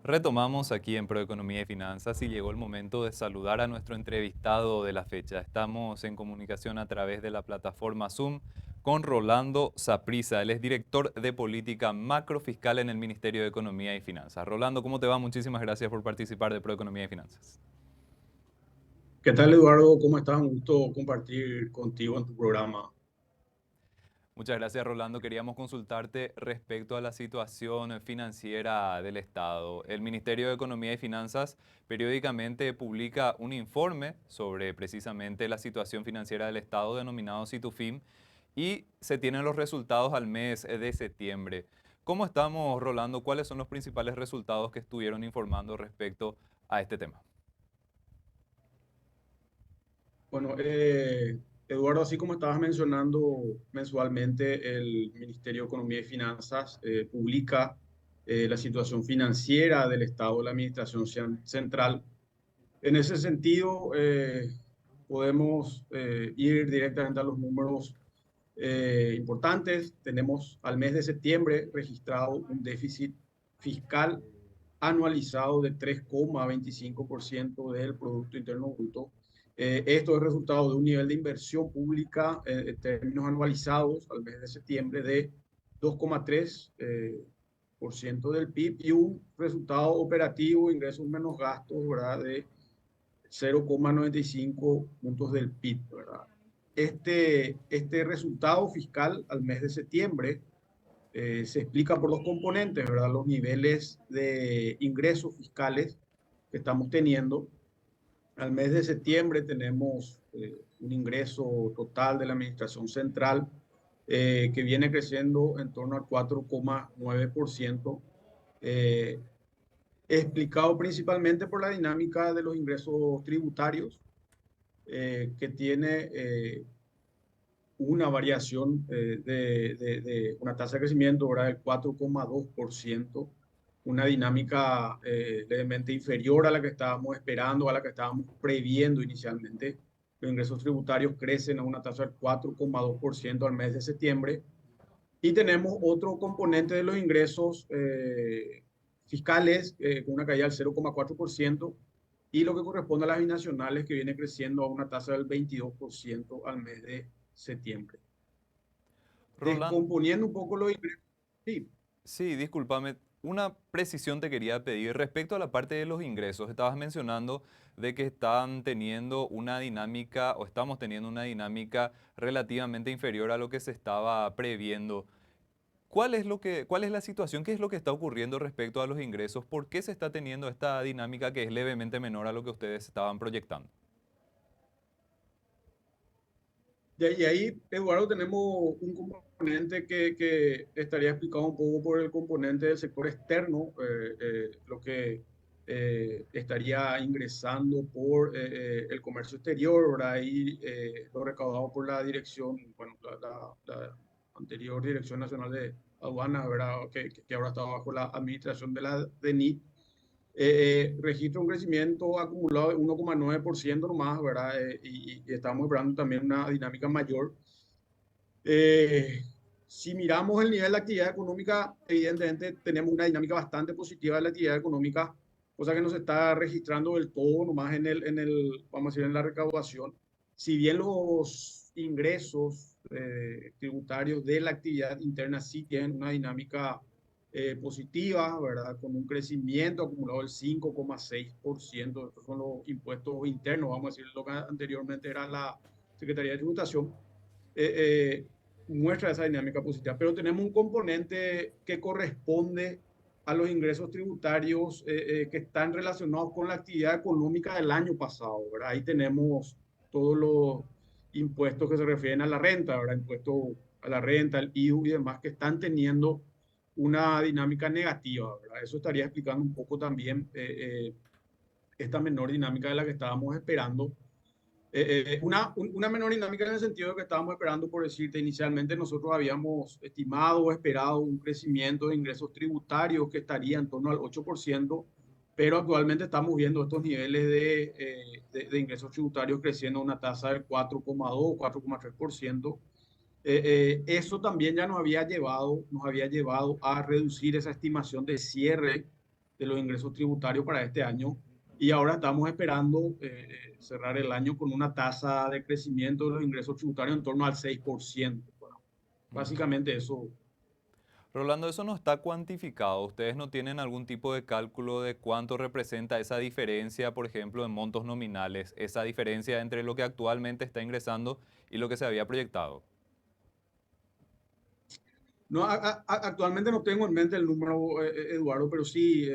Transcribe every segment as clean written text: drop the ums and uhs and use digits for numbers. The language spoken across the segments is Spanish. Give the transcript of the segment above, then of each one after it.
Retomamos aquí en Proeconomía y Finanzas y llegó el momento de saludar a nuestro entrevistado de la fecha. Estamos en comunicación a través de la plataforma Zoom con Rolando Saprissa. Él es director de política macrofiscal en el Ministerio de Economía y Finanzas. Rolando, ¿cómo te va? Muchísimas gracias por participar de Proeconomía y Finanzas. ¿Qué tal, Eduardo? ¿Cómo estás? Un gusto compartir contigo en tu programa. Muchas gracias, Rolando. Queríamos consultarte respecto a la situación financiera del Estado. El Ministerio de Economía y Finanzas periódicamente publica un informe sobre precisamente la situación financiera del Estado denominado Situfin y se tienen los resultados al mes de septiembre. ¿Cómo estamos, Rolando? ¿Cuáles son los principales resultados que estuvieron informando respecto a este tema? Bueno, Eduardo, así como estabas mencionando, mensualmente el Ministerio de Economía y Finanzas publica la situación financiera del Estado, de la Administración Central. En ese sentido, podemos ir directamente a los números importantes. Tenemos al mes de septiembre registrado un déficit fiscal anualizado de 3,25% del Producto Interno Bruto. Esto es resultado de un nivel de inversión pública en términos anualizados al mes de septiembre de 2,3% del PIB y un resultado operativo, ingresos menos gastos, ¿verdad?, de 0,95 puntos del PIB, ¿verdad? Este resultado fiscal al mes de septiembre se explica por dos componentes, ¿verdad? Los niveles de ingresos fiscales que estamos teniendo. Al mes de septiembre tenemos un ingreso total de la Administración Central que viene creciendo en torno al 4,9%, eh, explicado principalmente por la dinámica de los ingresos tributarios, que tiene una variación de una tasa de crecimiento, ¿verdad?, del 4,2%, una dinámica levemente inferior a la que estábamos esperando, a la que estábamos previendo inicialmente. Los ingresos tributarios crecen a una tasa del 4,2% al mes de septiembre. Y tenemos otro componente de los ingresos fiscales con una caída del 0,4% y lo que corresponde a las binacionales que viene creciendo a una tasa del 22% al mes de septiembre. Rolando, Descomponiendo un poco los ingresos. Sí, sí, discúlpame. Una precisión te quería pedir respecto a la parte de los ingresos. Estabas mencionando de que están teniendo una dinámica o estamos teniendo una dinámica relativamente inferior a lo que se estaba previendo. ¿Cuál es la situación? ¿Qué es lo que está ocurriendo respecto a los ingresos? ¿Por qué se está teniendo esta dinámica que es levemente menor a lo que ustedes estaban proyectando? y ahí, Eduardo, tenemos un componente que estaría explicado un poco por el componente del sector externo, lo que estaría ingresando por el comercio exterior, ¿verdad? Ahí lo recaudado por la dirección, bueno, la anterior Dirección Nacional de Aduanas, ¿verdad?, que ahora está bajo la administración de la DENIT. Registra un crecimiento acumulado de 1,9% nomás, ¿verdad? Y estamos esperando también una dinámica mayor. Eh, si miramos el nivel de actividad económica, evidentemente tenemos una dinámica bastante positiva de la actividad económica, cosa que no se está registrando del todo nomás vamos a decir, en la recaudación. Si bien los ingresos tributarios de la actividad interna sí tienen una dinámica positiva, ¿verdad?, con un crecimiento acumulado del 5,6%. Estos son los impuestos internos, vamos a decir, lo que anteriormente era la Secretaría de Tributación. eh, eh, Muestra esa dinámica positiva, pero tenemos un componente que corresponde a los ingresos tributarios que están relacionados con la actividad económica del año pasado, ¿verdad? Ahí tenemos todos los impuestos que se refieren a la renta, ¿verdad? Impuestos a la renta, el IVU y demás, que están teniendo una dinámica negativa, ¿verdad? Eso estaría explicando un poco también esta menor dinámica de la que estábamos esperando. Una menor dinámica en el sentido de que estábamos esperando, por decirte, inicialmente nosotros habíamos estimado o esperado un crecimiento de ingresos tributarios que estaría en torno al 8%, pero actualmente estamos viendo estos niveles de ingresos tributarios creciendo a una tasa del 4,2, 4,3%. Eso también ya nos había llevado a reducir esa estimación de cierre de los ingresos tributarios para este año y ahora estamos esperando cerrar el año con una tasa de crecimiento de los ingresos tributarios en torno al 6%. Bueno, Ujú. básicamente eso. Rolando, eso no está cuantificado. ¿Ustedes no tienen algún tipo de cálculo de cuánto representa esa diferencia, por ejemplo, en montos nominales, esa diferencia entre lo que actualmente está ingresando y lo que se había proyectado? No, actualmente no tengo en mente el número, Eduardo, pero sí,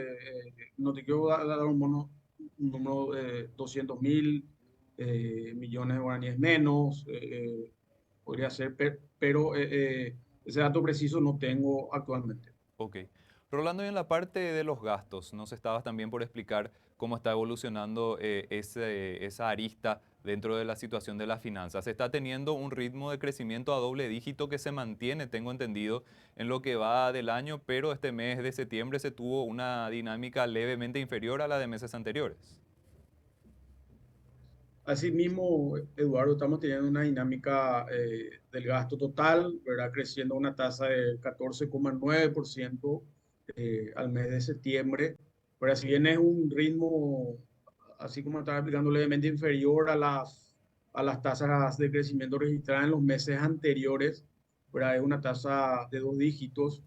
no te quiero dar un número de 200.000 millones de guaraníes menos, podría ser, pero ese dato preciso no tengo actualmente. Ok. Rolando, y en la parte de los gastos, nos estabas también por explicar cómo está evolucionando esa arista dentro de la situación de las finanzas. Está teniendo un ritmo de crecimiento a doble dígito que se mantiene, tengo entendido, en lo que va del año, pero este mes de septiembre se tuvo una dinámica levemente inferior a la de meses anteriores. Asimismo, Eduardo, estamos teniendo una dinámica del gasto total, ¿verdad? Creciendo a una tasa de 14,9% al mes de septiembre. Pero si bien es un ritmo, así como estaba explicando, levemente inferior a las tasas de crecimiento registradas en los meses anteriores, ¿verdad? Es una tasa de dos dígitos.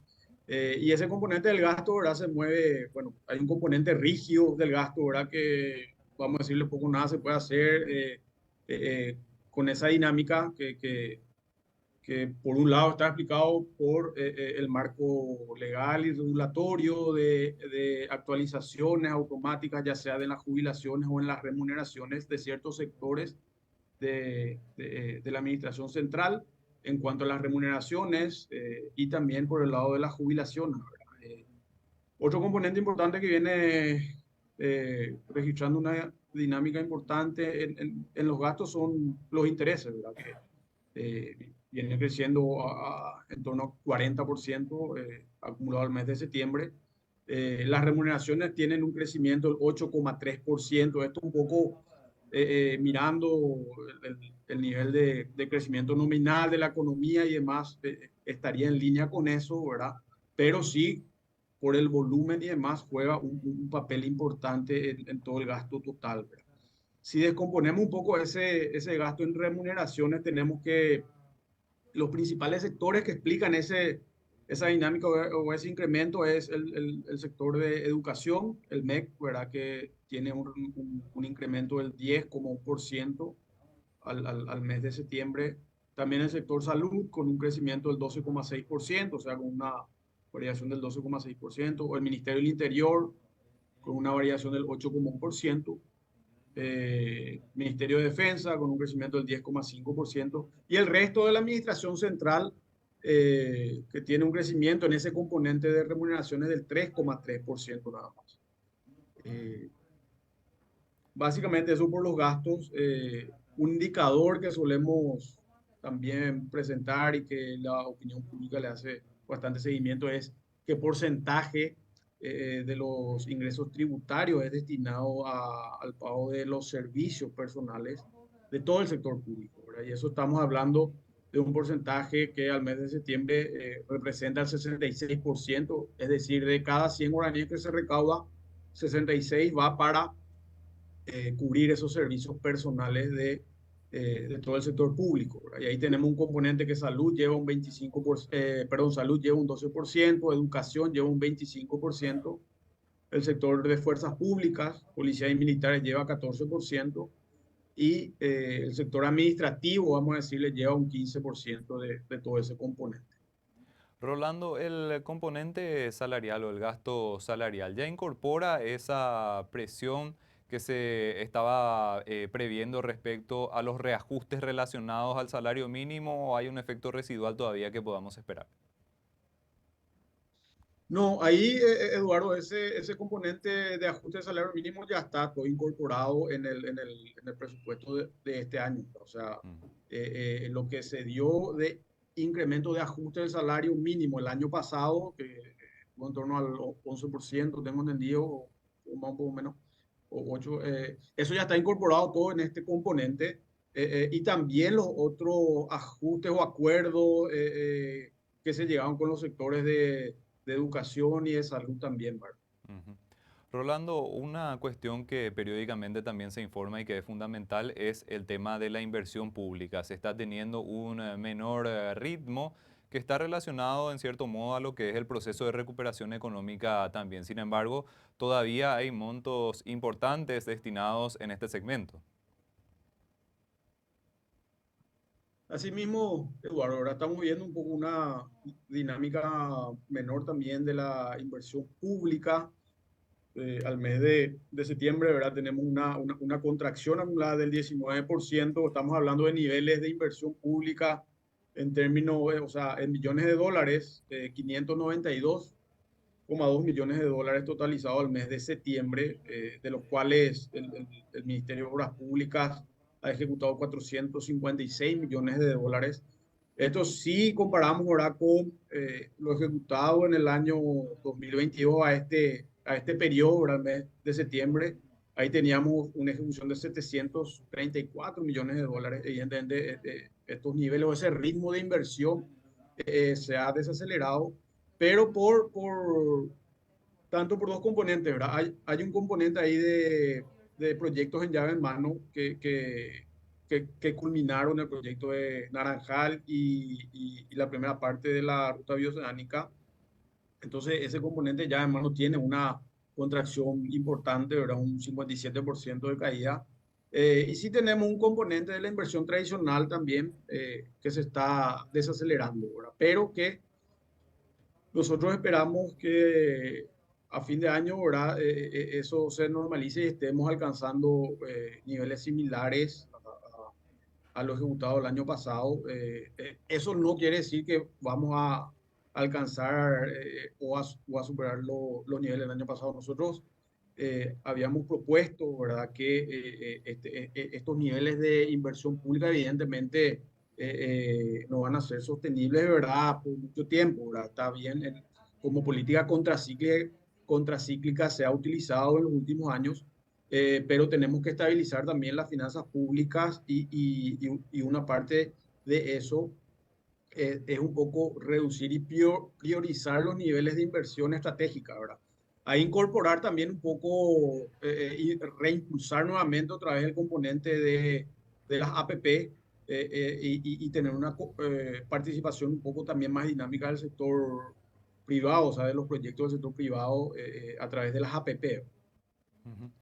Y ese componente del gasto, ¿verdad? Se mueve, bueno, hay un componente rígido del gasto, ¿verdad? Que vamos a decirle poco o nada se puede hacer con esa dinámica que por un lado está explicado por el marco legal y regulatorio de actualizaciones automáticas, ya sea de las jubilaciones o en las remuneraciones de ciertos sectores de la administración central en cuanto a las remuneraciones y también por el lado de las jubilaciones, ¿verdad? Otro componente importante que viene registrando una dinámica importante en los gastos son los intereses, ¿verdad? Que viene creciendo en torno a 40% acumulado al mes de septiembre. Las remuneraciones tienen un crecimiento del 8,3%. Esto un poco mirando el nivel de crecimiento nominal de la economía y demás, estaría en línea con eso, ¿verdad? Pero sí, por el volumen y demás, juega un papel importante en todo el gasto total, ¿verdad? Si descomponemos un poco ese gasto en remuneraciones, tenemos que los principales sectores que explican esa dinámica o ese incremento es el sector de educación, el MEC, ¿verdad? Que tiene un incremento del 10,1% al mes de septiembre. También el sector salud con un crecimiento del 12,6%, o sea, con una variación del 12,6%, o el Ministerio del Interior con una variación del 8,1%, Ministerio de Defensa con un crecimiento del 10,5% y el resto de la administración central que tiene un crecimiento en ese componente de remuneraciones del 3,3% nada más. Eh, Básicamente eso por los gastos. Un indicador que solemos también presentar y que la opinión pública le hace bastante seguimiento es qué porcentaje de los ingresos tributarios es destinado al pago de los servicios personales de todo el sector público, ¿verdad? Y eso estamos hablando de un porcentaje que al mes de septiembre representa el 66%, es decir, de cada 100 guaraníes que se recauda, 66 va para cubrir esos servicios personales de todo el sector público, ¿verdad? Y ahí tenemos un componente que salud lleva un 25%, perdón, salud lleva un 12%, educación lleva un 25%, el sector de fuerzas públicas, policías y militares lleva 14% y el sector administrativo, vamos a decirle, lleva un 15% de todo ese componente. Rolando, el componente salarial o el gasto salarial ya incorpora esa presión que se estaba previendo respecto a los reajustes relacionados al salario mínimo, o hay un efecto residual todavía que podamos esperar. No, ahí, Eduardo, ese componente de ajuste de salario mínimo ya está todo incorporado en el presupuesto de este año. O sea, Ujú. lo que se dio de incremento de ajuste del salario mínimo el año pasado, que fue en torno al 11%, tengo entendido, o más un poco menos, o 8, eso ya está incorporado todo en este componente. Y también los otros ajustes o acuerdos que se llegaron con los sectores de educación y de salud también, ¿verdad? Ujú. Rolando, una cuestión que periódicamente también se informa y que es fundamental es el tema de la inversión pública. Se está teniendo un menor ritmo que está relacionado en cierto modo a lo que es el proceso de recuperación económica también. Sin embargo, todavía hay montos importantes destinados en este segmento. Asimismo, Eduardo, ahora estamos viendo un poco una dinámica menor también de la inversión pública. Al mes de septiembre, ¿verdad? Tenemos una contracción acumulada del 19%. Estamos hablando de niveles de inversión pública en términos, o sea, en millones de dólares, 592,2 millones de dólares totalizados al mes de septiembre, de los cuales el Ministerio de Obras Públicas ha ejecutado 456 millones de dólares. Esto sí comparamos ahora con lo ejecutado en el año 2022 a este periodo, ¿verdad? El mes de septiembre. Ahí teníamos una ejecución de 734 millones de dólares. Evidentemente, estos niveles o ese ritmo de inversión se ha desacelerado, pero tanto por dos componentes, ¿verdad? Hay un componente ahí de proyectos en llave en mano que culminaron el proyecto de Naranjal y la primera parte de la ruta bioceánica. Entonces, ese componente ya en mano tiene una contracción importante, ¿verdad? Un 57% de caída. Y sí tenemos un componente de la inversión tradicional también que se está desacelerando, ¿verdad? Pero que nosotros esperamos que a fin de año, ¿verdad? Eso se normalice y estemos alcanzando niveles similares a lo ejecutado el año pasado. Eso no quiere decir que vamos a alcanzar o a superar los niveles del año pasado. Nosotros habíamos propuesto, ¿verdad?, que estos niveles de inversión pública evidentemente no van a ser sostenibles, ¿verdad?, por mucho tiempo, ¿verdad? Está bien, como política contracíclica se ha utilizado en los últimos años, pero tenemos que estabilizar también las finanzas públicas y una parte de eso es un poco reducir y priorizar los niveles de inversión estratégica, ¿verdad? A incorporar también un poco y reimpulsar nuevamente otra vez el componente de las APP y tener una participación un poco también más dinámica del sector privado, o sea, de los proyectos del sector privado a través de las APP. Ujú.